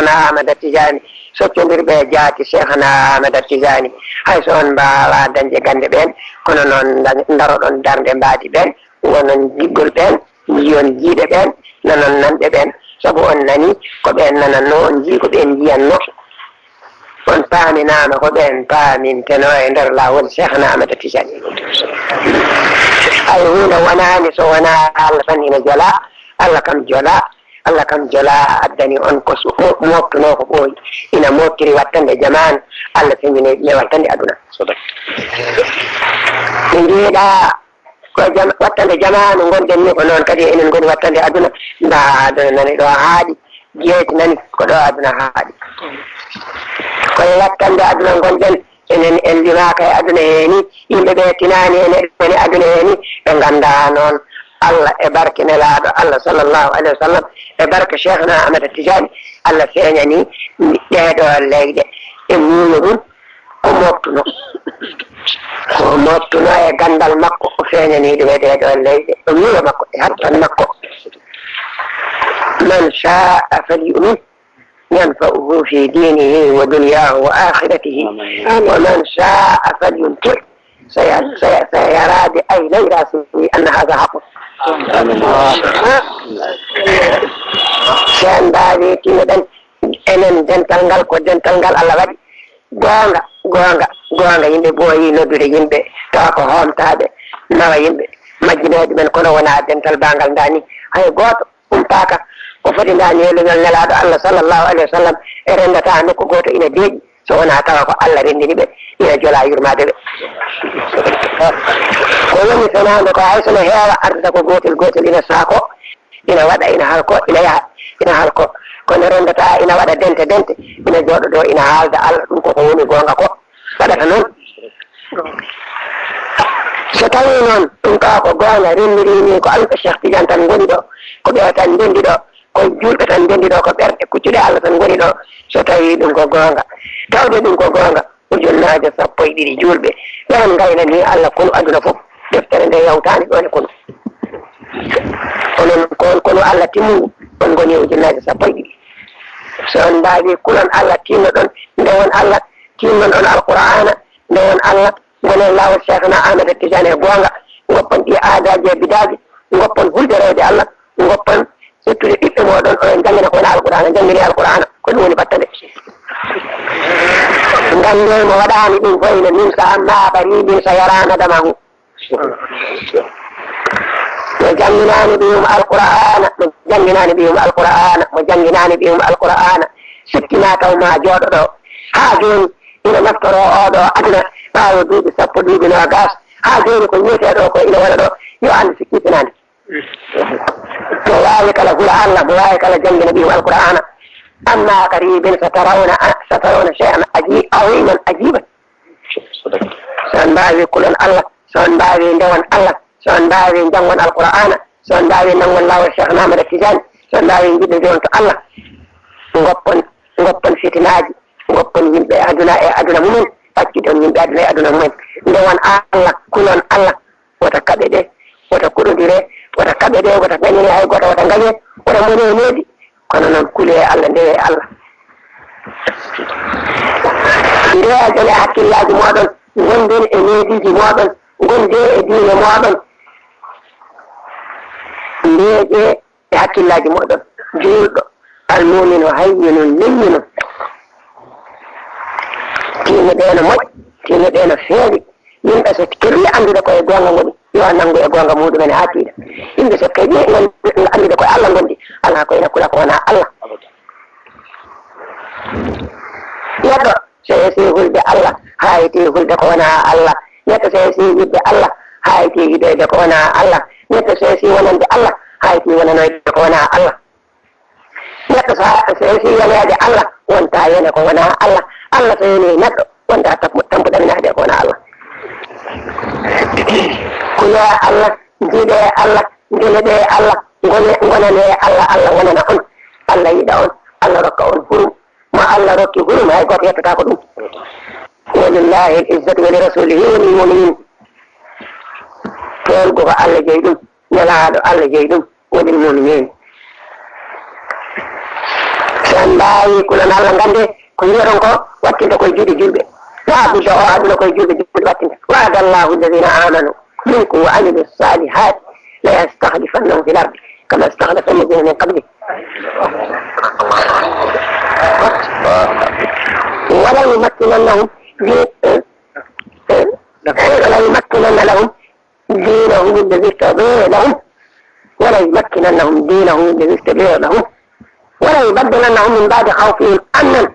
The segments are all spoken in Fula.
Cheikhna Ahmad Tijani soccondirɓe jaati Cheikhna Ahmad Tijani hay so on mbawa dañde gande ɓen kono noon daroɗon darde mbaadi ɓen wonon jiggol ɓen jiyon jiiɗe ɓen nanon nanɓe ɓen saabu on nani ko ɓen nananno on jii ko ɓen jiyanno on paaminama ko ɓen paaminteno e nder lawol Cheikhna Ahmad Tijani ay hunde wonani so wona Allah tan ina jola Allah kam jola Allah kam jola addani on ko moftuno ko ɓooyi ina moftiri wattande jamanu Allah feñine ɓe wattande aduna ɓe jiiɗa ko wattande jamanu gonɗen ni ko noon kadi enen goni wattande aduna nda aduna nani ɗo haaɗi jeeti nani ko ɗo aduna haaɗi koye wattande aduna gonɗen enen en limaka e aduna heeni yimɓeɓe tinani ene aduna heeni ɓe ganda noon Allah e barke nelaɗo Allah sallllahu alayhi wa sallam e barke Cheikhna Ahmad Tijani Allah feeñani ɗeɗo leyɗe e muuyo ɗum ko moftuno e gandal makko o feeñani ɗum e ɗeɗo leyɗe e muuyo makko e hattan makko man sha'a falyu'min ينفعه في دينه ودنياه وآخرته ومن شاء فلينكر سيرى بأي راسه أن هذا حق كان بابي كيمدن enen dental ngal ko dental ngal Allah waɗi gonga yimɓe ɓooyi noddude yimɓe tawa ko homtaɓe nawa yimɓe majjinoɓe men kono wona dental bangal dani hay goto umpaka ko foti dani helugol nelaɗo Allah sallllahu alayhi wa sallam e rendata nokku goto ina deeƴi so wona tawa ko Allah rendini ɓe ina jola yurmade ɓe ko woni sonade ko hay sono heewa ardata ko gotel ina saako ina waɗa ina halko ina yaha ina halko kono rendata ina waɗa dente ina jooɗo ɗo ina haalda Allah ɗum koko woni gonga ko waɗata noon so tawi noon ɗum ka ko gonga rendirini ko alɓe Cheikh Tidiane tan goni ɗo ko ɓe tan ndendi ɗo ko julɓe tan ndendi ɗo ko ɓerɗe kuccuɗe Allah tan goni ɗo so tawi ɗum ko gonga tawde ɗum ko gonga ujunnaje 12 julɓe ɓen gayna ni Allah kono aduna fof deftere nde yawtani ɗon e kono onon kono Allah timmu on goni ujunnaje 12 so on mbawi kulon Allah tinno ɗon nde won Allah tinnon on alqur'ana nde won Allah gonen lawol Cheikhna Ahmad Tijani e gonga goppon ɗi aadaji e bidaji goppon hulɓerede Allah goppon settude ɓiɓɓe moɗon onon jangina ko wona alqur'ana jangini alqur'ana ko ɗum woni battane gande mo waɗani ɗum foyno min sa amma baridin sa yarana damahu mo janginani ɓiyum alqur'ana mo janginani ɓiyum alqur'ana sittina taw ma jooɗo ɗo ha joni ina naftoro oɗo aduna ɓawo duuɓi 10 duuɓi nogas ha joni ko wiyeteɗo ko ina waɗa ɗo yo anda sikkitinande mo wawi kala hula Allah mo wawi kala jangina ɓiyum alqur'ana amma qaribin satarawna shay'an aziman ajiban so on mbawi kulon Allah so on mbawi ndewan Allah so on mbawi jangon alqur'ana so on mbawi nangol lawol Cheikhna Ahmad Tijani so on mbawi jiɗde jonto Allah goppon fitinaji goppon yimɓe aduna mumen paccidon yimɓe aduna e aduna mumen ndewan Allah kulon Allah wota kaɓe ɗe wota kuɗodire wota kaɓe ɗe wota gañine hay goto wota gañe wota mone e needi kono noon kule Allah ndewe Allah ndewajon e hakkillaji moɗon gonden e neediji moɗon gonde e diine moɗon ndeeƴe e hakkillaji moɗon juulɗo almumino hayyinun leyyinun tiine ɗeno moƴƴi tiine ɗeno feewi yimɓe so kirli andude koye gonga goni yo nanngu e gonga muɗumen ha tiiɗa yimɓe so kadi andude koye Allah gondi ala koye nakkula ko wona Allah neɗɗo so yesi hulde Allah hayiti hulde ko wona Allah neɗɗo so yesi yidde Allah hayiti yiɗoyde ko wona Allah neɗɗo so yesi wonande Allah hayiti wonanoyde ko wona Allah neɗɗo so yesi yonede Allah wonta yone ko wona Allah Allah so yoni neɗɗo wonta tampuɗaminade ko wona Allah kulo Allah jiiɗe Allah jeleɗe Allah gonane Allah Allah wonana on Allah yiɗa on Allah rokka on hurum ma Allah rokki hurum hay goto yettata ko ɗum walillahi l-izzatu wa li rasulihi wa lil mu'minin tolgo ko Allah jeeyi ɗum nelaɗo Allah jeeyi ɗum wa lil mu'minin sen mbawi kulan Allah gande ko yiɗon ko wattinde koye juuɗe julɓe waabide o aduna koye juuɗe julɓe wattinde wa'ada Allahu alladhina amanu minkum wa amilu salihat la yastahlifannahum fil ardi kama istahlefa alladhina min qablihim ولا يمكنن لهم دينهم الذي ارتضى لهم ولا يمكننهم دينهم الذي ارتضى لهم ولا يبدلنهم من بعد خوفهم امنا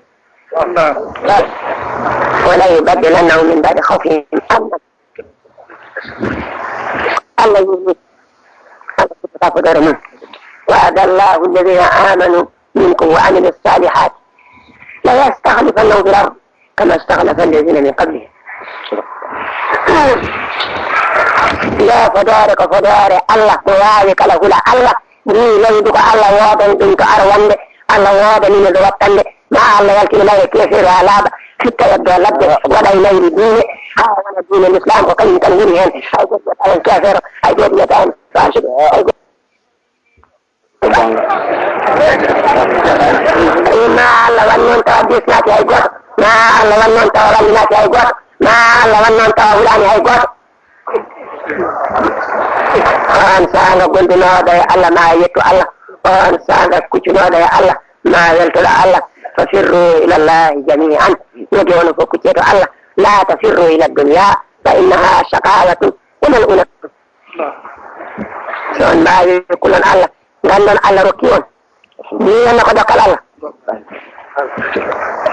ولا يبدلنهم من بعد خوفهم امنا الله يميت وعد الله الذين امنوا منكم وعملوا الصالحات لا يستخلفنهم في الارض كما استخلف الذين من قبلهم لا فدارك فدار الله وذلك له لا الله ni leyduko Allah woodan ɗum to ara wonde Allah woodanino ɗo wattande ma Allah yaltini layre kefere ha laaɓa hikka yeddo ladde waɗa e layri diine ha wona diine l'islam ko kañum tan woni hen hay goto wiyata hen kefere hay goto wiyata hen fasik ma Allah wan noon tawa disnaki hay goto ma Allah wan noon tawa wallinaki hay goto ma Allah wan noon tawa huɗani hay goto on sanga gondunoɗo e Allah ma yettu Allah on sanga kuccunoɗo e Allah ma weltoɗo Allah fafirru ila llahi jami'an yodi wono fof kucceto Allah la tafirru ila dunya fa innaha shaqawatun wa mal'unatun so on mbawi kulon Allah gandon Allah rokki on ni yanna ko dokkal Allah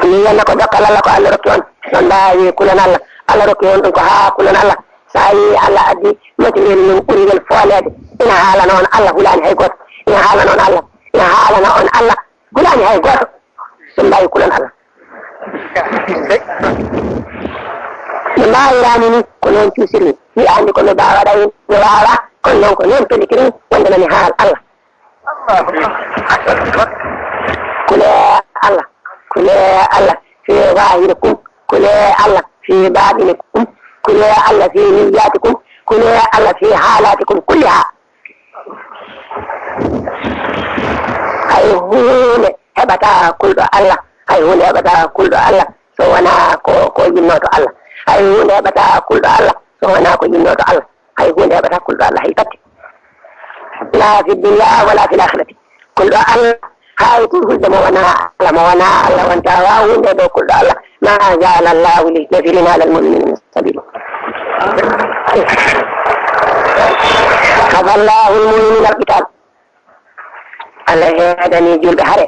ni yanna ko dokkal Allah ko Allah rokki on on mbawi kulon Allah Allah rokki on ɗum ko ha kulon Allah sayi Allah addi matirel min ɓurigel foolede ina haalana on Allah hulani hay goto ina haalana on Allah ina haalana on Allah hulani hay goto so mbawi kulan Allah mi mbawirani ni ko noon cuusirmi mi andi komi mbawa waɗa mi wawa kono noon ko noon pellikirin wondema mi haal Allah kule Allah fi zahirikum kule Allah fi batinikum kule Allah fi niyyatikum kule Allah fi halatikum kulliha hay hunde heɓata kulɗo Allah hay hunde heɓata kulɗo Allah so wona ko yinnoto Allah hay hunde heɓata kulɗo Allah so wona ko yinnoto Allah hay hunde heɓata kulɗo Allah hay tatti la fi dunya wala fi l'akhirati kulɗo Allah hay to hulde mo wona Allah wonta waw hunde ɗo kulɗo Allah ma ja'ala Allahu lil kafirina ala al mu'minina min sabila kafa Allahu al mu'minina al qital Allah heɗani julɓe haare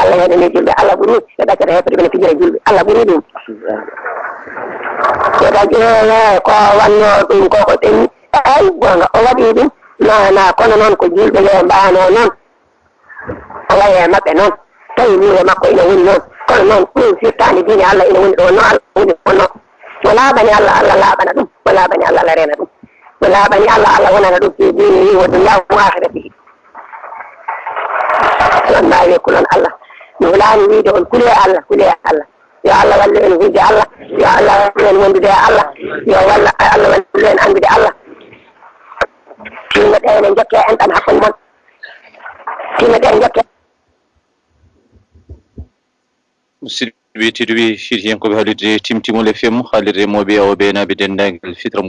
Allah heɗani julɓe Allah ɓuuri ɓe ɗaccata heɓɓede ɓene fijira julɓe Allah ɓuuri ɗum yeɗa ƴeewe ko wanno ɗum koko ɓenni ay gonga o waɗi ɗum na kono noon ko julɓe yo mbano noon o wayi e maɓɓe noon tawi wiire makko ina woni noon kono noon ɗum firtani diine Allah ina woni ɗo no Allah woni ɗo noon mo laaɓani Allah Allah laaɓana ɗum mo laaɓani Allah Allah rena ɗum mo laaɓani Allah Allah wonana ɗum fi diine wo dunya wa akhirati on mbawi kulon Allah mi hulani wiide on kule Allah yo Allah wallu en hujde Allah yo Allah wallu en wondude e Allah yo walla Allah wallu en andude Allah tinno ɗene jokke en tan hakkude mon tinno ɗen jokke musidɓe tedduɓe fiiti hen koɓe haalirde Timtimol FM haalirde moɓe awoɓe naɓe dendagal fitram